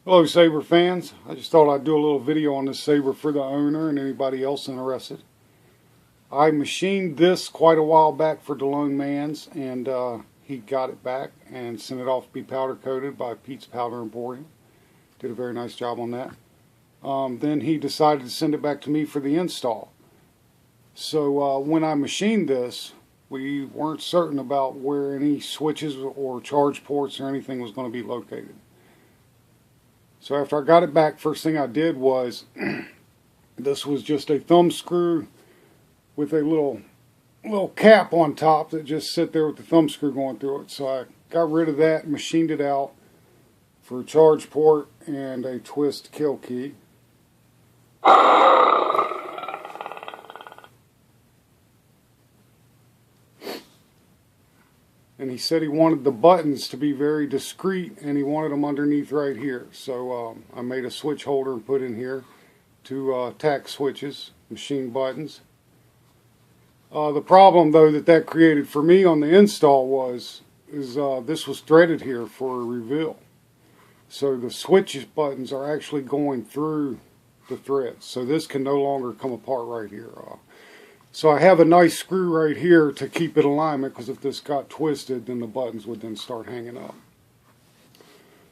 Hello Saber fans, I just thought I'd do a little video on this saber for the owner and anybody else interested. I machined this quite a while back for DeLone Mans, and he got it back and sent it off to be powder coated by Pete's Powder and Boarding. Did a very nice job on that. Then he decided to send it back to me for the install. So when I machined this, we weren't certain about where any switches or charge ports or anything was going to be located. So after I got it back, first thing I did was, this was just a thumb screw with a little cap on top that just sit there with the thumb screw going through it. So I got rid of that, machined it out for a charge port and a twist kill key. And he said he wanted the buttons to be very discreet, and he wanted them underneath right here. So I made a switch holder and put in here to tack switches, machine buttons. The problem though that created for me on the install is this was threaded here for a reveal. So the switch buttons are actually going through the threads. So this can no longer come apart right here. So I have a nice screw right here to keep it alignment, because if this got twisted, then the buttons would then start hanging up.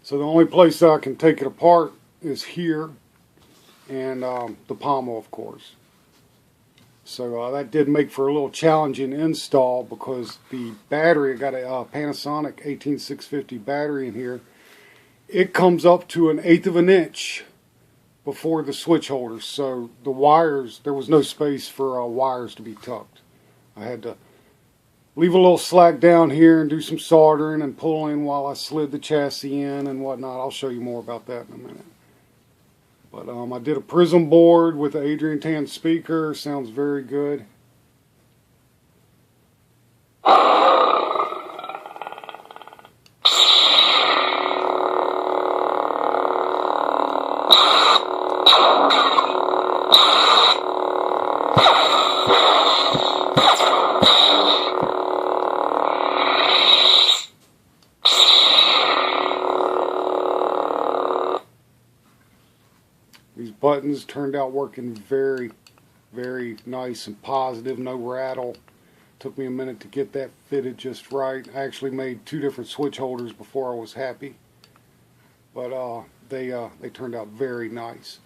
So the only place that I can take it apart is here, and the pommel, of course. So that did make for a little challenging install, because the battery, I got a Panasonic 18650 battery in here. It comes up to 1/8 of an inch before the switch holders, so the wires, there was no space for wires to be tucked. I had to leave a little slack down here and do some soldering and pulling while I slid the chassis in and whatnot. I'll show you more about that in a minute. But I did a prism board with an Adrian Tan speaker. Sounds very good. These buttons turned out working very, very nice and positive, no rattle. Took me a minute to get that fitted just right. I actually made 2 different switch holders before I was happy. But they turned out very nice.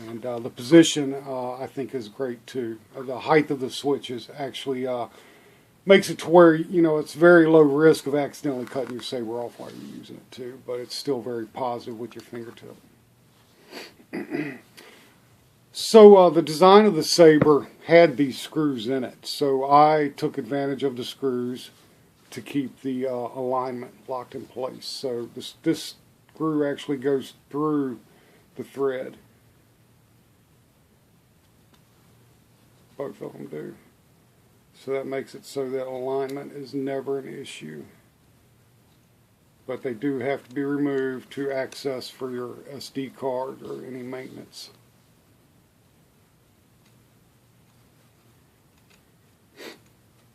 And the position I think is great too. The height of the switches actually makes it to where, you know, it's very low risk of accidentally cutting your saber off while you're using it too. But it's still very positive with your fingertip. So the design of the saber had these screws in it, so I took advantage of the screws to keep the alignment locked in place. So this screw actually goes through the thread. Both of them do. So that makes it so that alignment is never an issue. But they do have to be removed to access for your SD card or any maintenance.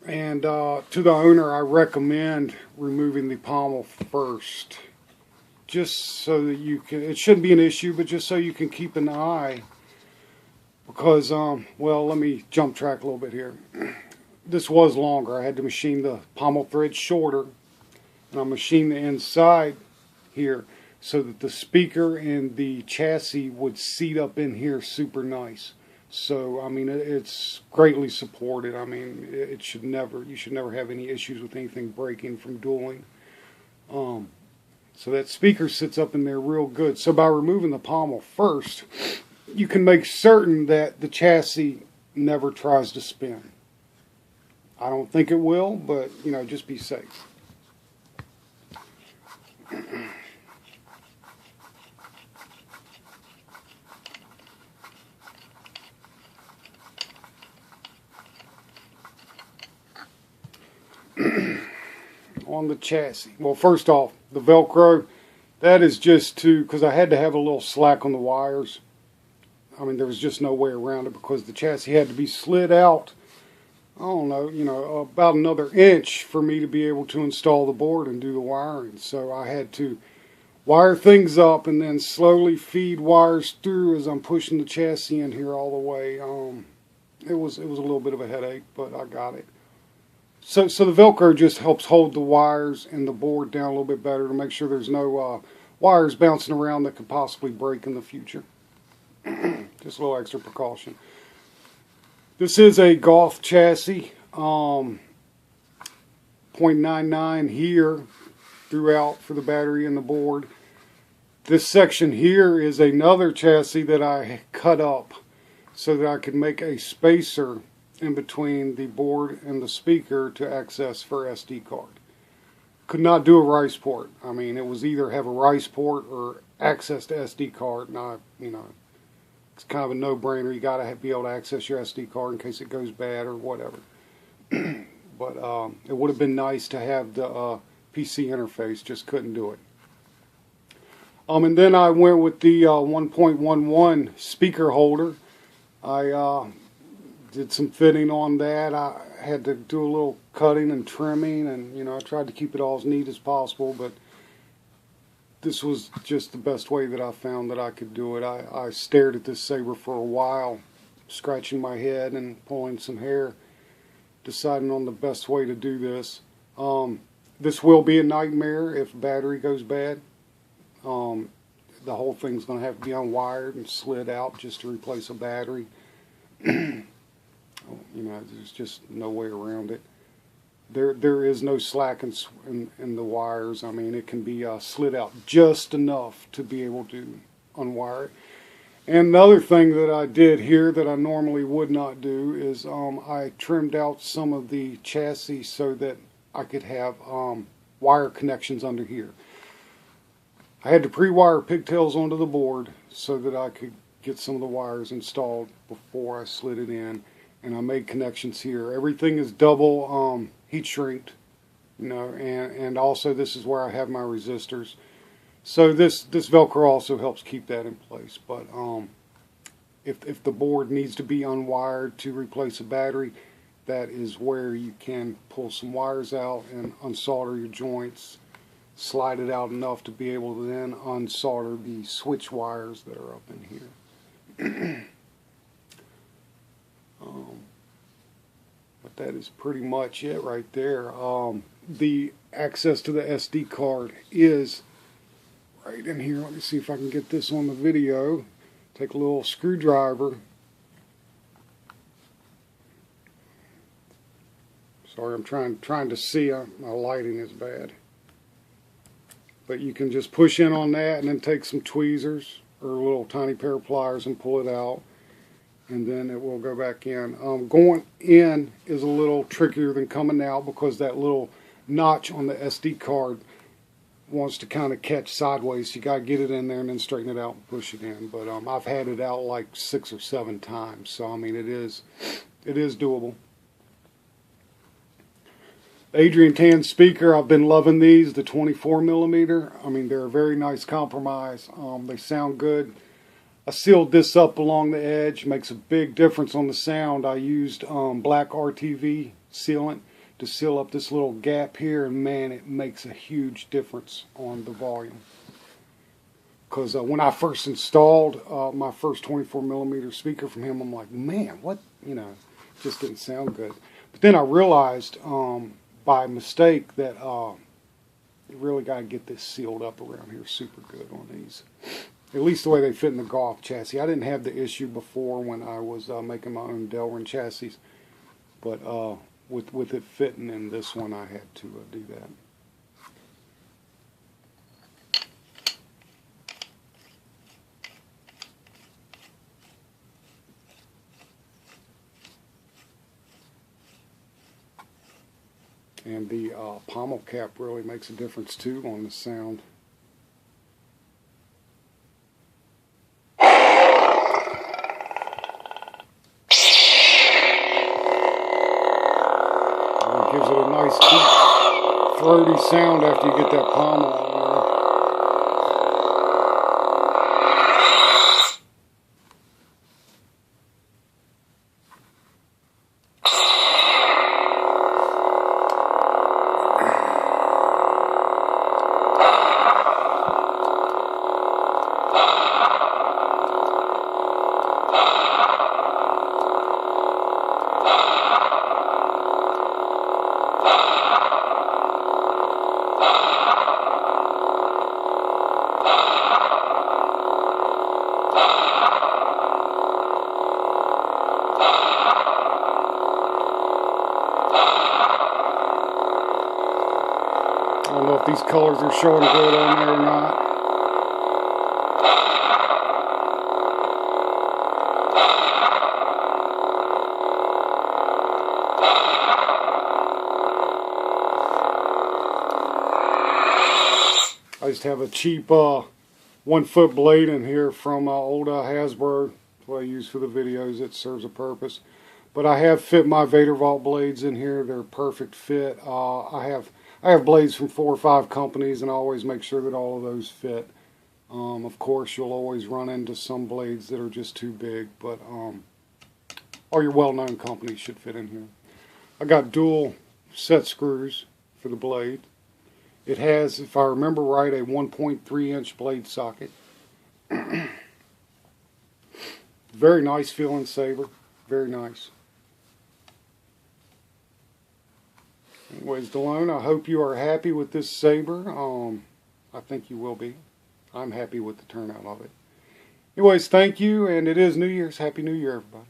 And to the owner, I recommend removing the pommel first, just so that you can, it shouldn't be an issue, but just so you can keep an eye, because well, let me jump track a little bit here. This was longer. I had to machine the pommel thread shorter, and I machined the inside here so that the speaker and the chassis would seat up in here super nice. So I mean, it's greatly supported. I mean, you should never have any issues with anything breaking from dueling. So that speaker sits up in there real good. So by removing the pommel first, you can make certain that the chassis never tries to spin. I don't think it will, but you know, just be safe. On the chassis, well, first off, the Velcro, that is just because I had to have a little slack on the wires. I mean, there was just no way around it, because the chassis had to be slid out, I don't know, you know, about another inch for me to be able to install the board and do the wiring. So I had to wire things up and then slowly feed wires through as I'm pushing the chassis in here all the way. It was a little bit of a headache, but I got it. So the Velcro just helps hold the wires and the board down a little bit better to make sure there's no wires bouncing around that could possibly break in the future. Just a little extra precaution. This is a Golf chassis. 0.99 here throughout for the battery and the board. This section here is another chassis that I cut up so that I could make a spacer in between the board and the speaker to access for SD card. Could not do a rice port. I mean, it was either have a rice port or access to SD card. And it's kind of a no-brainer. You got to be able to access your SD card in case it goes bad or whatever. But it would have been nice to have the PC interface. Just couldn't do it. And then I went with the 1.11 speaker holder. I did some fitting on that. I had to do a little cutting and trimming, and I tried to keep it all as neat as possible, but this was just the best way that I found that I could do it. I stared at this saber for a while, scratching my head and pulling some hair, deciding on the best way to do this. This will be a nightmare if battery goes bad. The whole thing's going to have to be unwired and slid out just to replace a battery. There's just no way around it. There is no slack in the wires. I mean, it can be slid out just enough to be able to unwire it. And another thing that I did here that I normally would not do is I trimmed out some of the chassis so that I could have wire connections under here. I had to pre-wire pigtails onto the board so that I could get some of the wires installed before I slid it in. And I made connections here. Everything is double heat shrinked, and also this is where I have my resistors. So this Velcro also helps keep that in place. But if the board needs to be unwired to replace a battery, that is where you can pull some wires out and unsolder your joints, slide it out enough to be able to then unsolder the switch wires that are up in here. But that is pretty much it right there. The access to the SD card is right in here. Let me see if I can get this on the video. Take a little screwdriver. Sorry, I'm trying to see. My lighting is bad. But you can just push in on that and then take some tweezers or a little tiny pair of pliers and pull it out. And then it will go back in. Going in is a little trickier than coming out because that little notch on the SD card wants to kind of catch sideways. You got to get it in there and then straighten it out and push it in. But I've had it out like 6 or 7 times, so I mean it is doable. Adrian Tan speaker, I've been loving these, the 24mm. I mean, they're a very nice compromise. They sound good. I sealed this up along the edge, makes a big difference on the sound. I used black RTV sealant to seal up this little gap here, and man, it makes a huge difference on the volume. Because when I first installed my first 24mm speaker from him, I'm like, man, what, it just didn't sound good. But then I realized by mistake that you really got to get this sealed up around here super good on these. At least the way they fit in the Golf chassis. I didn't have the issue before when I was making my own Delrin chassis, but with it fitting in this one, I had to do that. And the pommel cap really makes a difference too on the sound. Gives it a nice deep, throaty sound after you get that pommel on I don't know if these colors are showing good on there or not. I just have a cheap 1-foot blade in here from old Hasbro. That's what I use for the videos. It serves a purpose. But I have fit my Vader Vault blades in here. They're a perfect fit. I have blades from 4 or 5 companies, and I always make sure that all of those fit. Of course, you'll always run into some blades that are just too big, but all your well-known companies should fit in here. I got dual set screws for the blade. It has, if I remember right, a 1.3-inch blade socket. Very nice feeling saber. Very nice. Anyways, Delone, I hope you are happy with this saber. I think you will be. I'm happy with the turnout of it. Anyways, thank you, and it is New Year's. Happy New Year, everybody.